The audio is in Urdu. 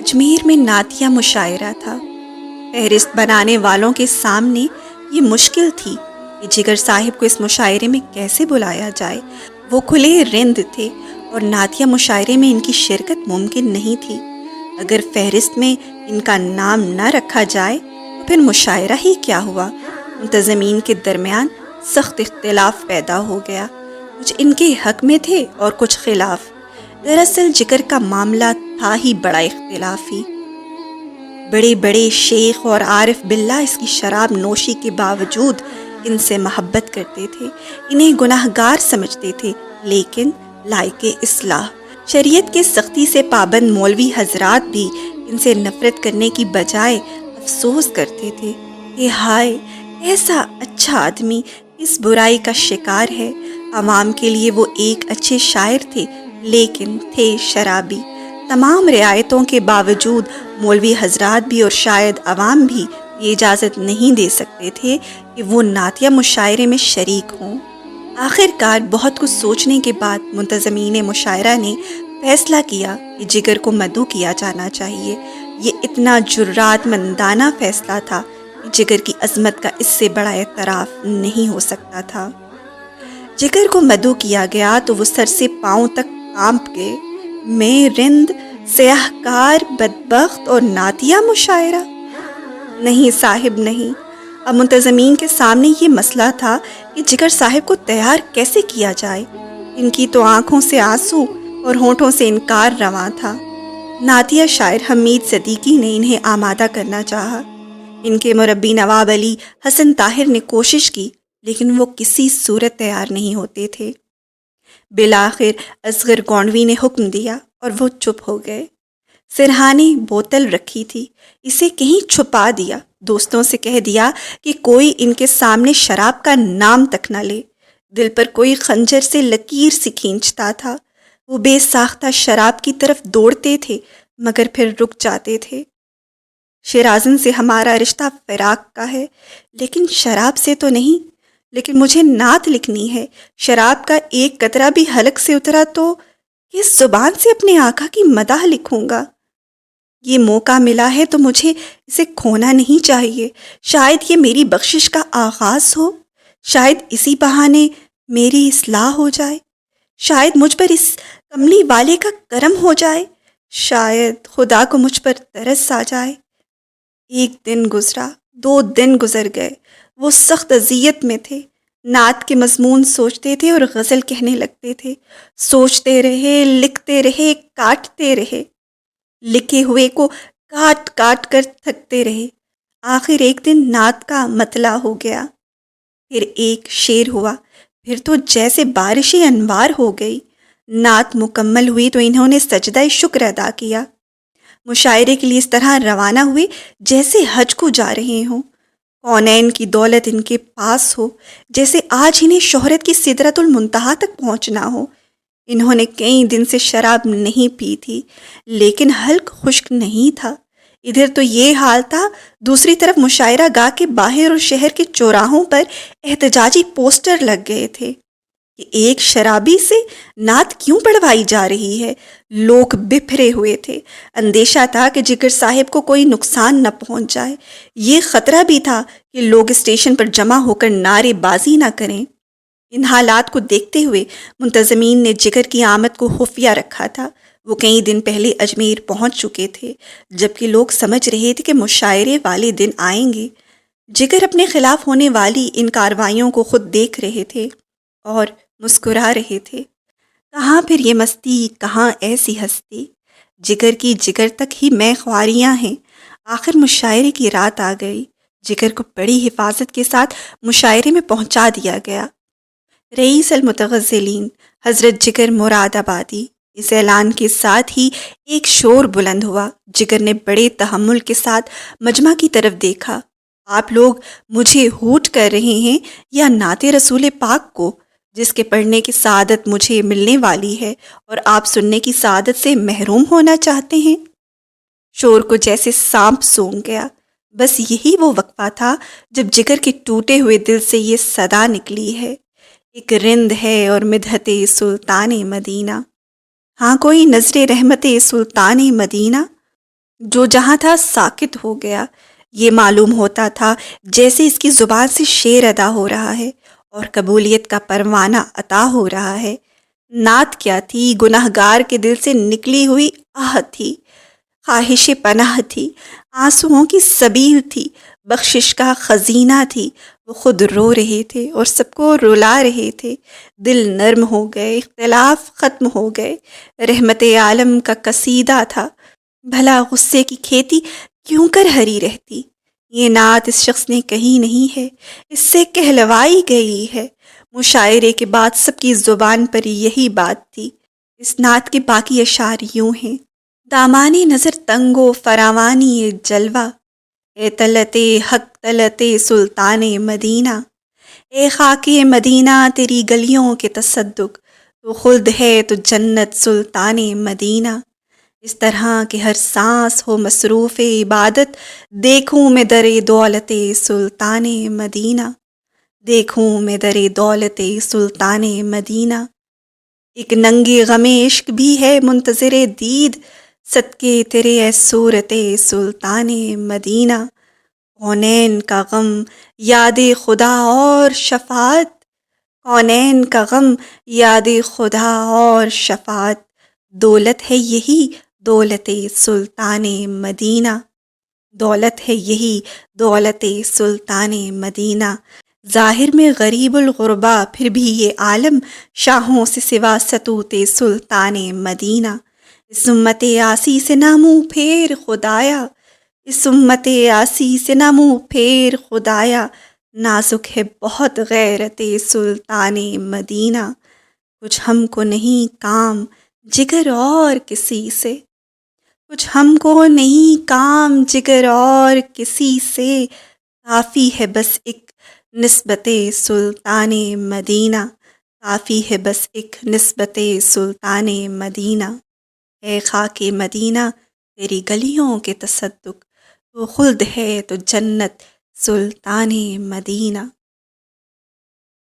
اجمیر میں نعتیہ مشاعرہ تھا۔ فہرست بنانے والوں کے سامنے یہ مشکل تھی کہ جگر صاحب کو اس مشاعرے میں کیسے بلایا جائے۔ وہ کھلے رند تھے اور نعتیہ مشاعرے میں ان کی شرکت ممکن نہیں تھی۔ اگر فہرست میں ان کا نام نہ رکھا جائے تو پھر مشاعرہ ہی کیا ہوا؟ منتظمین کے درمیان سخت اختلاف پیدا ہو گیا۔ کچھ ان کے حق میں تھے اور کچھ خلاف۔ دراصل جگر کا معاملہ تھا ہی بڑا اختلافی۔ بڑے بڑے شیخ اور عارف باللہ اس کی شراب نوشی کے باوجود ان سے محبت کرتے تھے، انہیں گناہ گار سمجھتے تھے، لیکن لائق اصلاح شریعت کے سختی سے پابند مولوی حضرات بھی ان سے نفرت کرنے کی بجائے افسوس کرتے تھے کہ ہائے ایسا اچھا آدمی اس برائی کا شکار ہے۔ عوام کے لیے وہ ایک اچھے شاعر تھے لیکن تھے شرابی۔ تمام رعایتوں کے باوجود مولوی حضرات بھی اور شاید عوام بھی یہ اجازت نہیں دے سکتے تھے کہ وہ نعتیہ مشاعرے میں شریک ہوں۔ آخر کار بہت کچھ سوچنے کے بعد منتظمین مشاعرہ نے فیصلہ کیا کہ جگر کو مدعو کیا جانا چاہیے۔ یہ اتنا جرات مندانہ فیصلہ تھا کہ جگر کی عظمت کا اس سے بڑا اعتراف نہیں ہو سکتا تھا۔ جگر کو مدعو کیا گیا تو وہ سر سے پاؤں تک کانپ گئے۔ میں رند، سیاہ کار، بدبخت اور نعتیہ مشاعرہ؟ نہیں صاحب نہیں۔ اب منتظمین کے سامنے یہ مسئلہ تھا کہ جگر صاحب کو تیار کیسے کیا جائے۔ ان کی تو آنکھوں سے آنسو اور ہونٹوں سے انکار رواں تھا۔ نعتیہ شاعر حمید صدیقی نے انہیں آمادہ کرنا چاہا۔ ان کے مربی نواب علی حسن طاہر نے کوشش کی لیکن وہ کسی صورت تیار نہیں ہوتے تھے۔ بالآخر اصغر گونڈوی نے حکم دیا اور وہ چپ ہو گئے۔ سرہانی بوتل رکھی تھی، اسے کہیں چھپا دیا، دوستوں سے کہہ دیا کہ کوئی ان کے سامنے شراب کا نام تک نہ لے۔ دل پر کوئی خنجر سے لکیر سی کھینچتا تھا۔ وہ بے ساختہ شراب کی طرف دوڑتے تھے مگر پھر رک جاتے تھے۔ شیرازن سے ہمارا رشتہ فراق کا ہے لیکن شراب سے تو نہیں۔ لیکن مجھے نعت لکھنی ہے، شراب کا ایک قطرہ بھی حلق سے اترا تو کس زبان سے اپنے آقا کی مدح لکھوں گا؟ یہ موقع ملا ہے تو مجھے اسے کھونا نہیں چاہیے۔ شاید یہ میری بخشش کا آغاز ہو، شاید اسی بہانے میری اصلاح ہو جائے، شاید مجھ پر اس کملی والے کا کرم ہو جائے، شاید خدا کو مجھ پر ترس آ جائے۔ ایک دن گزرا، 2 دن گزر گئے، وہ سخت اذیت میں تھے۔ نعت کے مضمون سوچتے تھے اور غزل کہنے لگتے تھے۔ سوچتے رہے، لکھتے رہے، کاٹتے رہے، لکھے ہوئے کو کاٹ کاٹ کر تھکتے رہے۔ آخر ایک دن نعت کا مطلع ہو گیا، پھر ایک شعر ہوا، پھر تو جیسے بارش انوار ہو گئی۔ نعت مکمل ہوئی تو انہوں نے سجدہ شکر ادا کیا۔ مشاعرے کے لیے اس طرح روانہ ہوئے جیسے حج کو جا رہے ہوں۔ کونین کی دولت ان کے پاس ہو، جیسے آج انہیں شہرت کی سدرۃ المنتہا تک پہنچنا ہو۔ انہوں نے کئی دن سے شراب نہیں پی تھی لیکن حلق خشک نہیں تھا۔ ادھر تو یہ حال تھا، دوسری طرف مشاعرہ گاہ کے باہر اور شہر کے چوراہوں پر احتجاجی پوسٹر لگ گئے تھے کہ ایک شرابی سے نعت کیوں پڑھوائی جا رہی ہے۔ لوگ بپھرے ہوئے تھے، اندیشہ تھا کہ جگر صاحب کو کوئی نقصان نہ پہنچ جائے۔ یہ خطرہ بھی تھا کہ لوگ اسٹیشن پر جمع ہو کر نعرے بازی نہ کریں۔ ان حالات کو دیکھتے ہوئے منتظمین نے جگر کی آمد کو خفیہ رکھا تھا۔ وہ کئی دن پہلے اجمیر پہنچ چکے تھے جبکہ لوگ سمجھ رہے تھے کہ مشاعرے والے دن آئیں گے۔ جگر اپنے خلاف ہونے والی ان کارروائیوں کو خود دیکھ رہے تھے اور مسکرا رہے تھے۔ کہاں پھر یہ مستی، کہاں ایسی ہستی؟ جگر کی جگر تک ہی میں خواریاں ہیں۔ آخر مشاعرے کی رات آ گئی۔ جگر کو بڑی حفاظت کے ساتھ مشاعرے میں پہنچا دیا گیا۔ رئیس المتغزلین حضرت جگر مراد آبادی، اس اعلان کے ساتھ ہی ایک شور بلند ہوا۔ جگر نے بڑے تحمل کے ساتھ مجمع کی طرف دیکھا۔ آپ لوگ مجھے ہوٹ کر رہے ہیں یا نعت رسول پاک کو، جس کے پڑھنے کی سعادت مجھے ملنے والی ہے اور آپ سننے کی سعادت سے محروم ہونا چاہتے ہیں؟ شور کو جیسے سانپ سونگھ گیا۔ بس یہی وہ وقفہ تھا جب جگر کے ٹوٹے ہوئے دل سے یہ صدا نکلی ہے، ایک رند ہے اور مدحت سلطان مدینہ۔ ہاں کوئی نظر رحمت سلطان مدینہ؟ جو جہاں تھا ساکت ہو گیا۔ یہ معلوم ہوتا تھا جیسے اس کی زبان سے شعر ادا ہو رہا ہے اور قبولیت کا پروانہ عطا ہو رہا ہے۔ نعت کیا تھی؟ گنہگار کے دل سے نکلی ہوئی آہ تھی، خواہش پناہ تھی، آنسوؤں کی سبیل تھی، بخشش کا خزینہ تھی۔ وہ خود رو رہے تھے اور سب کو رلا رہے تھے۔ دل نرم ہو گئے، اختلاف ختم ہو گئے۔ رحمت عالم کا قصیدہ تھا، بھلا غصے کی کھیتی کیوں کر ہری رہتی۔ یہ نعت اس شخص نے کہی نہیں ہے، اس سے کہلوائی گئی ہے۔ مشاعرے کے بعد سب کی زبان پر یہی بات تھی۔ اس نعت کے باقی اشعار یوں ہیں: دامانی نظر تنگ و فراوانی جلوہ، اے طلعت حق طلعت سلطان مدینہ، اے خاک مدینہ تیری گلیوں کے تصدق، تو خلد ہے تو جنت سلطان مدینہ۔ اس طرح کہ ہر سانس ہو مصروف عبادت، دیکھوں میں در دولت سلطان مدینہ، دیکھوں میں در دولت سلطان مدینہ۔ ایک ننگے غم عشق بھی ہے منتظر دید، صدقے تیرے اے صورت سلطان مدینہ۔ کونین کا غم یاد خدا اور شفاعت، کونین کا غم یاد خدا اور شفاعت، دولت ہے یہی دولت سلطان مدینہ، دولت ہے یہی دولت سلطان مدینہ۔ ظاہر میں غریب الغربا، پھر بھی یہ عالم شاہوں سے سوا ستوت سلطان مدینہ۔ اس امت آسی سے نہ منہ پھیر خدایا، اس امت آسی سے نہ منہ پھیر خدایا، نازک ہے بہت غیرت سلطان مدینہ۔ کچھ ہم کو نہیں کام جگر اور کسی سے، کچھ ہم کو نہیں کام جگر اور کسی سے، کافی ہے بس ایک نسبت سلطان مدینہ، کافی ہے بس ایک نسبت سلطان مدینہ۔ اے خاک مدینہ تیری گلیوں کے تصدق، تو خلد ہے تو جنت سلطان مدینہ۔